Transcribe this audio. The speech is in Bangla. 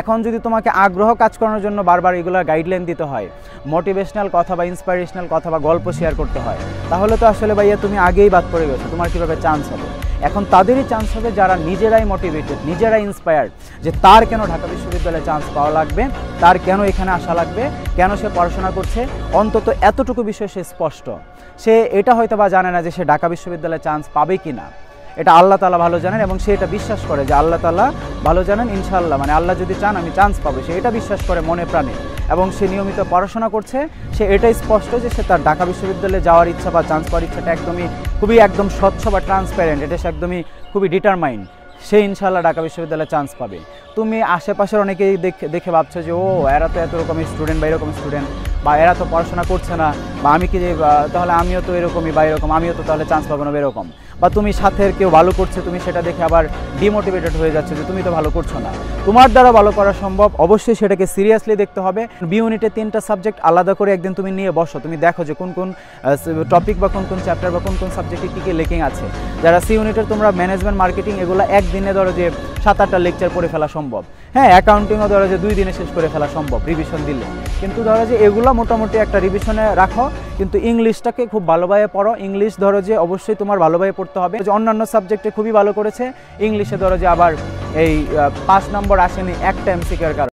এখন যদি তোমাকে আগ্রহ কাজ করানোর জন্য বারবার এগুলো গাইডলাইন দিতে হয়, মোটিভেশনাল কথা বা ইন্সপিরেশনাল কথা বা গল্প শেয়ার করতে হয়, তাহলে তো আসলে ভাইয়া তুমি আগেই বাদ পড়ে গেছো। তোমার কীভাবে চান্স হবে? এখন তাদেরই চান্স হবে যারা নিজেরাই মোটিভেটেড, নিজেরাই ইন্সপায়ার্ড, যে তার কেন ঢাকা বিশ্ববিদ্যালয়ে চান্স পাওয়া লাগবে, তার কেন এখানে আসা লাগবে, কেন সে পড়াশোনা করছে। অন্তত এতটুকু বিষয় সে স্পষ্ট। সে এটা হয়তো বা জানে না যে সে ঢাকা বিশ্ববিদ্যালয়ে চান্স পাবে কি না, এটা আল্লাহ তাআলা ভালো জানেন, এবং সে এটা বিশ্বাস করে যে আল্লাহ তাআলা ভালো জানেন, ইনশাআল্লাহ মানে আল্লাহ যদি চান আমি চান্স পাবো, সে এটা বিশ্বাস করে মনে প্রাণে, এবং সে নিয়মিত পড়াশোনা করছে। সে এটাই স্পষ্ট যে সে তার ঢাকা বিশ্ববিদ্যালয়ে যাওয়ার ইচ্ছা বা চান্স পাওয়ার ইচ্ছাটা খুবই একদম স্বচ্ছ বা ট্রান্সপারেন্ট, এটা সে একদমই খুবই ডিটারমাইন্ড, সে ইনশাআল্লাহ ঢাকা বিশ্ববিদ্যালয়ে চান্স পাবে। তুমি আশেপাশের অনেকেই দেখে ভাবছো যে ও এরা তো এত রকমের স্টুডেন্ট বা এরকম স্টুডেন্ট, বা এরা তো পড়াশোনা করছে না, বা আমি কি তাহলে আমিও তো এরকমই বা এরকম, আমিও তো তাহলে চান্স পাবো না এরকম, বা তুমি সাথের কেউ ভালো করছে তুমি সেটা দেখে আবার ডিমোটিভেটেড হয়ে যাচ্ছে যে তুমি তো ভালো করছো না। তোমার দ্বারা ভালো করা সম্ভব, অবশ্যই সেটাকে সিরিয়াসলি দেখতে হবে। বি ইউনিটে 3টা সাবজেক্ট আলাদা করে একদিন তুমি নিয়ে বসো, তুমি দেখো যে কোন কোন টপিক বা কোন কোন চ্যাপ্টার বা কোন কোন সাবজেক্টে কী কী লেকিং আছে। যারা সি ইউনিটের তোমরা ম্যানেজমেন্ট মার্কেটিং এগুলো একদিনে ধরো যে 7-8টা লেকচার পড়ে ফেলা সম্ভব। হ্যাঁ, অ্যাকাউন্টিংও ধরো যে 2 দিনে শেষ করে ফেলা সম্ভব রিভিশন দিলে, কিন্তু ধরো যে এগুলো মোটামুটি একটা রিভিশনে রাখো, কিন্তু ইংলিশটাকে খুব ভালোভাবে পড়ো। ইংলিশ ধরো যে অবশ্যই তোমার ভালোভাবে পড়তে হবে। যে অন্যান্য সাবজেক্টে খুবই ভালো করেছে, ইংলিশে ধরো যে আবার এই 5 নম্বর আসেনি একটা এমসিকিউর কারণে।